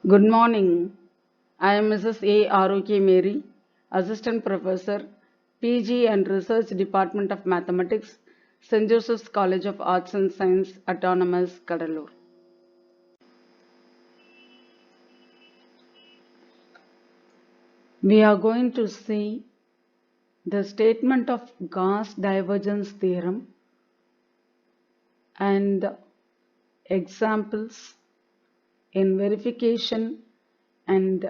Good morning. I am Mrs. A. AROKIAMARY, Assistant Professor, PG and Research Department of Mathematics, St. Joseph's College of Arts and Science, Autonomous, Cuddalore. We are going to see the statement of Gauss divergence theorem and examples in verification and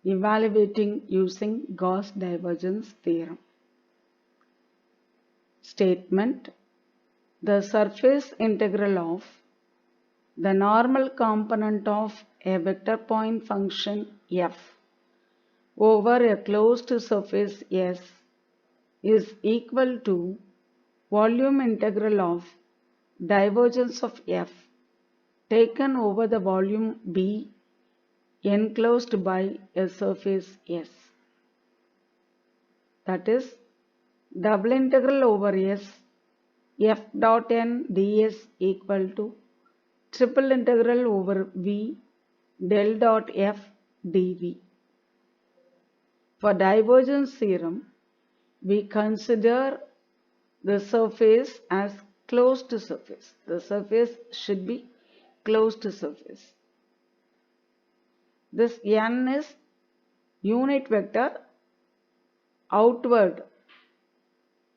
evaluating using Gauss divergence theorem. Statement: the surface integral of the normal component of a vector point function f over a closed surface S is equal to volume integral of divergence of f taken over the volume B enclosed by a surface S. That is, double integral over S f dot n ds equal to triple integral over V del dot f dv. For divergence theorem, we consider the surface as closed surface. The surface should be closed surface. This n is unit vector outward.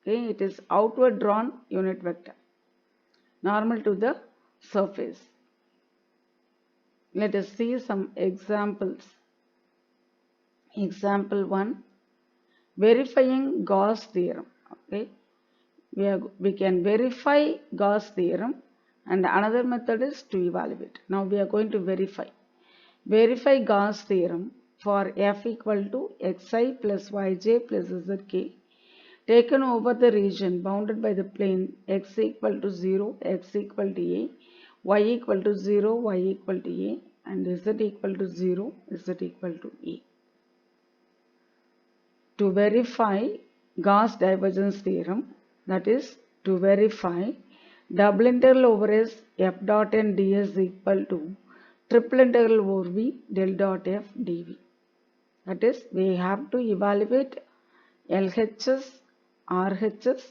Okay, it is outward drawn unit vector, normal to the surface. Let us see some examples. Example 1, verifying Gauss theorem. Okay, we can verify Gauss theorem, and another method is to evaluate. Now we are going to verify Gauss theorem for f equal to xi plus yj plus zk taken over the region bounded by the plane x equal to 0, x equal to a, y equal to 0, y equal to a, and z equal to 0, z equal to a. To verify Gauss divergence theorem, that is, to verify double integral over S f dot n ds equal to triple integral over V del dot f dv. That is, we have to evaluate LHS, RHS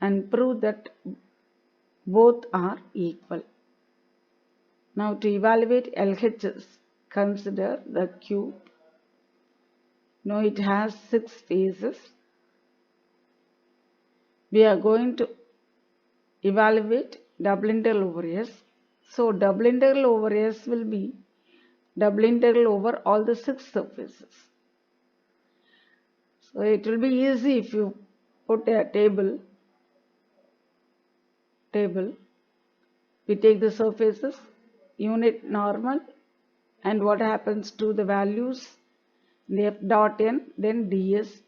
and prove that both are equal. Now to evaluate LHS, consider the cube. Now it has 6 faces. We are going to evaluate double integral over S. So double integral over S will be double integral over all the 6 surfaces. So it will be easy if you put a table. We take the surfaces, unit normal, and what happens to the values, f dot n, then ds,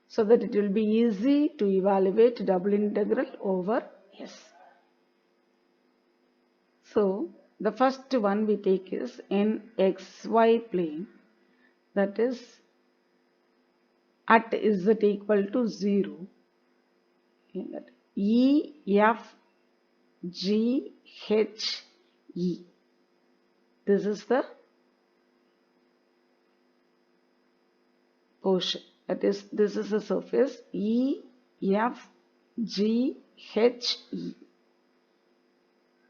so that it will be easy to evaluate double integral over S. So the first one we take is in xy plane, that is at z equal to 0, E, F, G, H, E. This is the portion. That is, this is the surface E, F, G, H, E.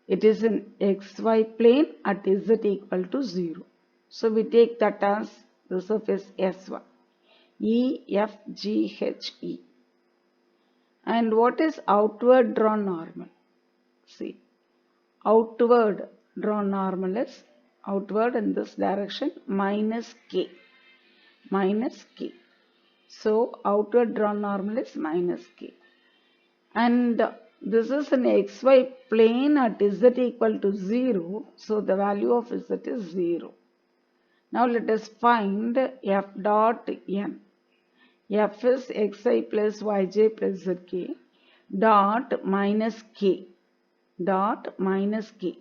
It is in xy plane at z equal to 0. So we take that as the surface S1. E, F, G, H, E. And what is outward drawn normal? See, outward drawn normal is outward in this direction minus k. Minus k. So outward drawn normal is minus k. And this is an xy plane at z equal to 0. So the value of z is 0. Now let us find f dot n. F is xi plus yj plus zk dot minus k. Dot minus k.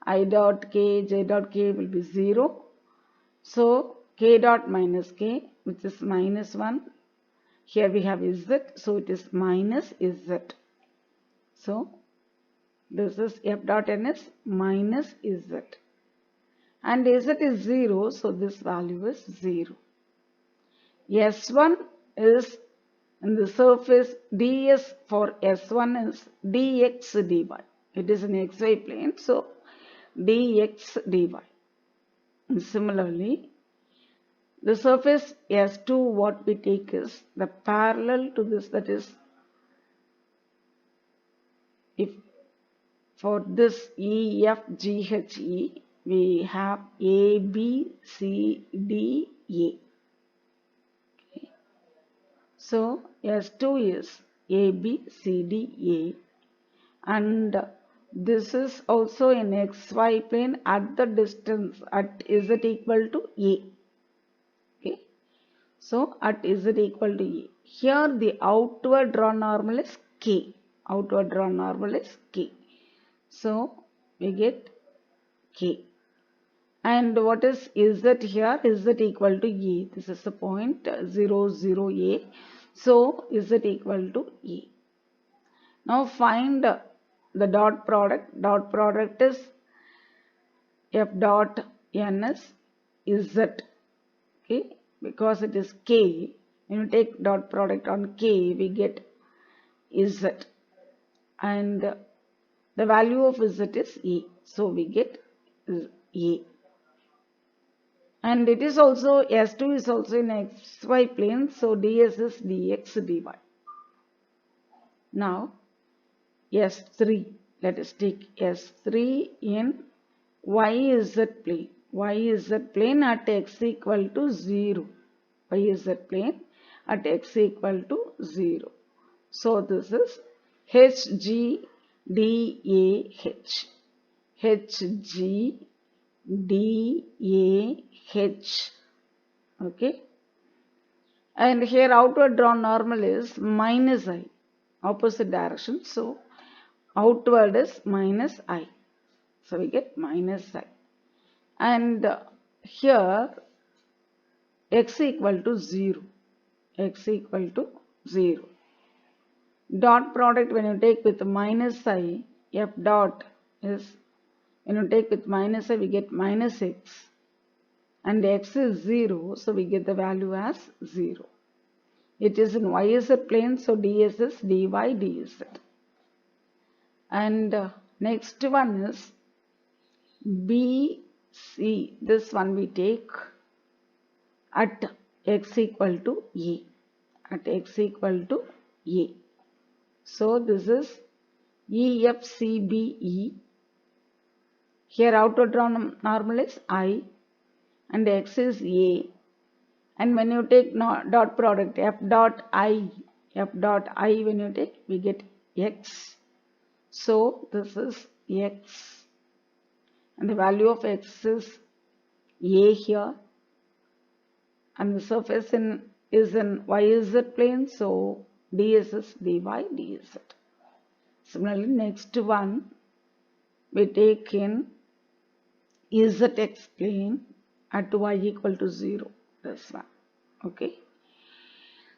I dot k, j dot k will be 0. So k dot minus k, which is minus 1. Here we have z, so it is minus z. So this is f dot n is minus z. and z is 0, so this value is 0. S1 is in the surface, ds for S1 is dx dy. It is in xy plane, so dx dy. And similarly, the surface S2, what we take is the parallel to this, that is, if for this EFGHE, we have A, B, C, D, A. Okay. So S2 is A, B, C, D, A, and this is also in XY plane at the distance at Z equal to A. Okay. So at Z equal to A. Here the outward drawn normal is K. Outward drawn normal is K. So we get K. And what is Z here? Z equal to A. This is the point 0, 0, A. So Z equal to A. Now find the dot product. Dot product is F dot N is Z. Okay. Because it is K. When you take dot product on K, we get Z. And the value of Z is A. So we get A. And it is also, S2 is also in XY plane, so ds is dx dy. Now, S3, let us take S3 in YZ plane. YZ plane at x equal to 0. YZ plane at x equal to 0. So, this is HGDAH. HGDAH. Okay. And here outward drawn normal is minus I. Opposite direction. So, outward is minus I. So, we get minus I. And here x equal to 0. X equal to 0. Dot product when you take with minus I, F dot is, when you take with minus I, we get minus x. And x is 0, so we get the value as 0. It is in YZ plane, so ds is dy dz. And next one is BC. This one we take at x equal to A. At x equal to A. So this is EFCBE. Here outward drawn normal is I and x is A. And when you take dot product F dot I when you take, we get x. So this is x. And the value of x is A here. And the surface is in YZ plane, so ds is dy dz. Similarly, next one we take in ZX plane at y equal to 0. This one. Okay.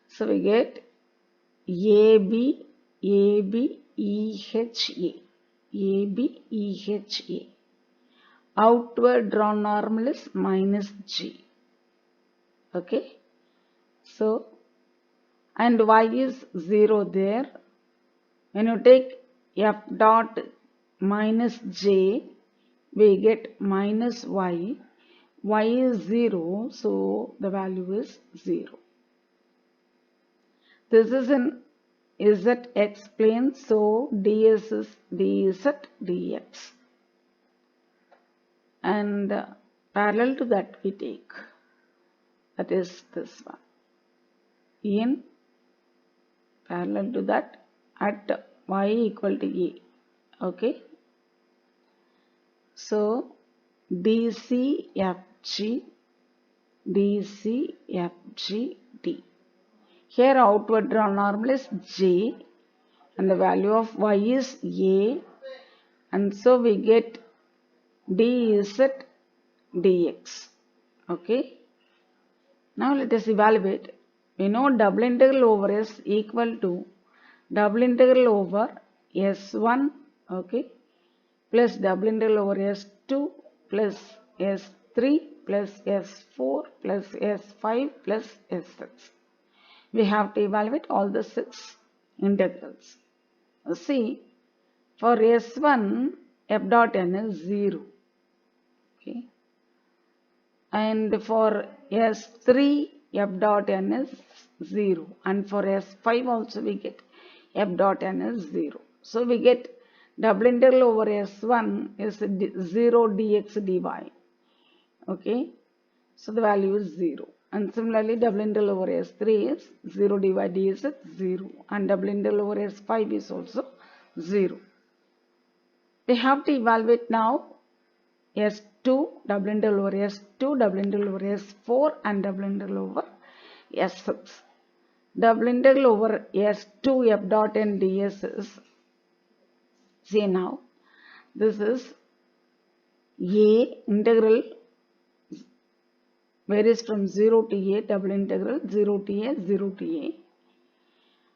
So we get AB, AB, EHA. AB, EHA. Outward drawn normal is minus G. Okay. So, and y is 0 there. When you take F dot minus J, we get minus y. Y is 0, so the value is 0. This is in ZX plane, so ds is dz dx. And parallel to that we take, that is this one. In parallel to that at y equal to A. Okay. So DCFG, DCFG, D. Here outward drawn normal is J and the value of y is A, and so we get dz dx. Okay. Now let us evaluate. We know double integral over S equal to double integral over S1, okay, plus double integral over S2 plus S3 S3 plus S4 plus S5 plus S6. We have to evaluate all the 6 integrals. See, for S1, f dot n is 0. Okay. And for S3, f dot n is 0. And for S5 also we get f dot n is 0. So we get double integral over S1 is 0 dx dy. Okay. So the value is 0. And similarly, double integral over S3 is 0 dy dx is 0. And double integral over S5 is also 0. We have to evaluate now S2, double integral over S2, double integral over S4 and double integral over S6. Double integral over S2 f dot n ds is, see now, this is A integral varies from 0 to A, double integral 0 to A, 0 to A.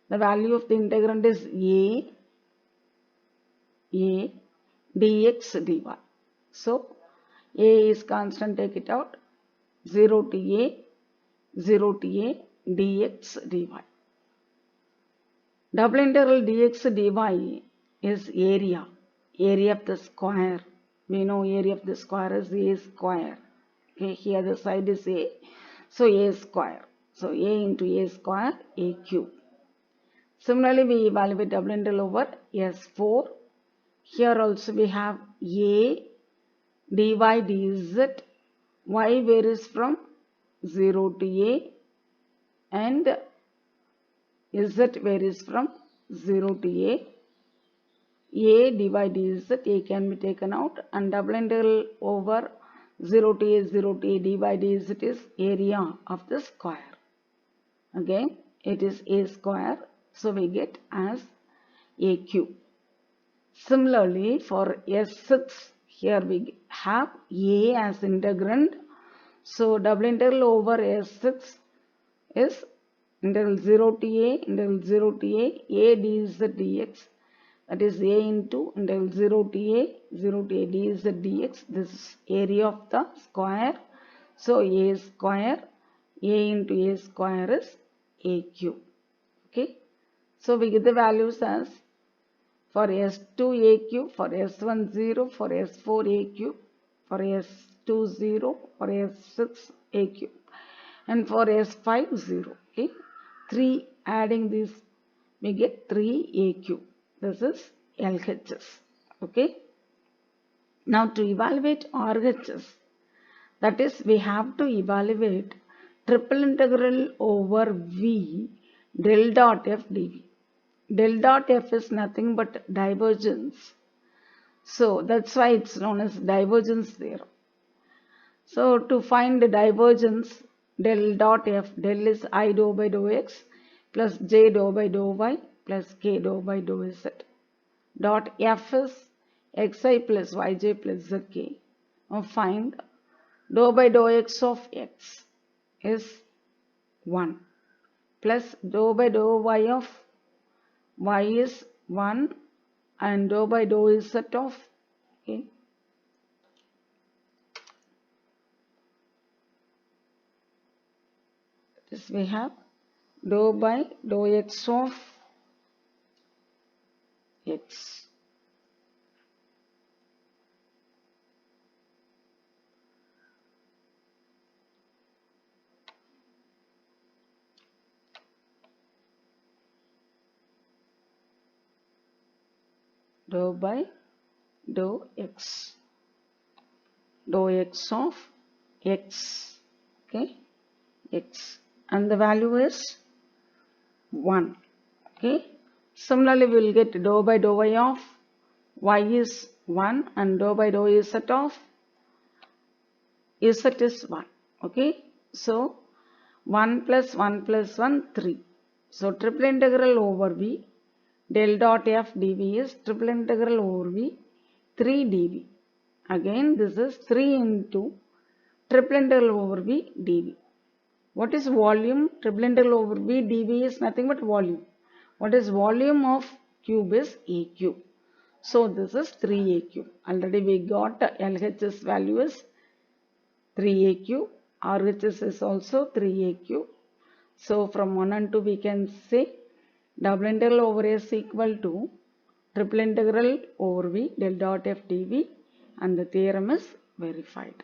The value of the integrand is A dx dy. So, A is constant, take it out, 0 to A, 0 to A, dx dy. Double integral dx dy is area of the square. We know area of the square is A square. Okay, here the side is A, so A square. So, A into A square, A cube. Similarly, we evaluate double integral over S4. Here also we have A dy dz, y varies from 0 to A and z varies from 0 to A. A dy dz, A can be taken out, and double integral over 0 to A, 0 to A dy dz is area of the square. Again, it is A square, so we get as A cube. Similarly, for S6, here we have A as integrand. So, double integral over S6 is integral 0 to A, integral 0 to A dz dx. That is A into integral 0 to A, 0 to A dz dx. This is area of the square. So, A square, A into A square is A cube. Okay. So, we get the values as for S2 A cube, for S1 0, for S4 A cube, for S2 0, for S6 A cube, and for S5 0. Okay. 3 adding this, we get 3 A cube. This is LHS. Okay. Now to evaluate RHS, that is, we have to evaluate triple integral over V del dot F dV. Del dot F is nothing but divergence. So that's why it's known as divergence theorem. So to find the divergence, del dot F, del is I dou by dou x plus j dou by dou y plus k dou by dou z. Dot F is xi plus yj plus zk. Now find dou by dou x of x is 1 plus dou by dou y of y is 1 and dou by dou z of, okay, this we have dou by dou x of x. Dou by dou x of x, okay, x, and the value is 1. Okay. Similarly, we will get dou by dou y of y is 1 and dou by dou z of z is 1. Okay. So 1 plus 1 plus 1, 3. So triple integral over V del dot F dV is triple integral over V 3 dV. Again, this is 3 into triple integral over V dV. What is volume? Triple integral over V dV is nothing but volume. What is volume of cube is A cube. So this is 3A cube. Already we got LHS value is 3aq. RHS is also 3aq. So from 1 and 2 we can say double integral over S equal to triple integral over V del dot F dV, and the theorem is verified.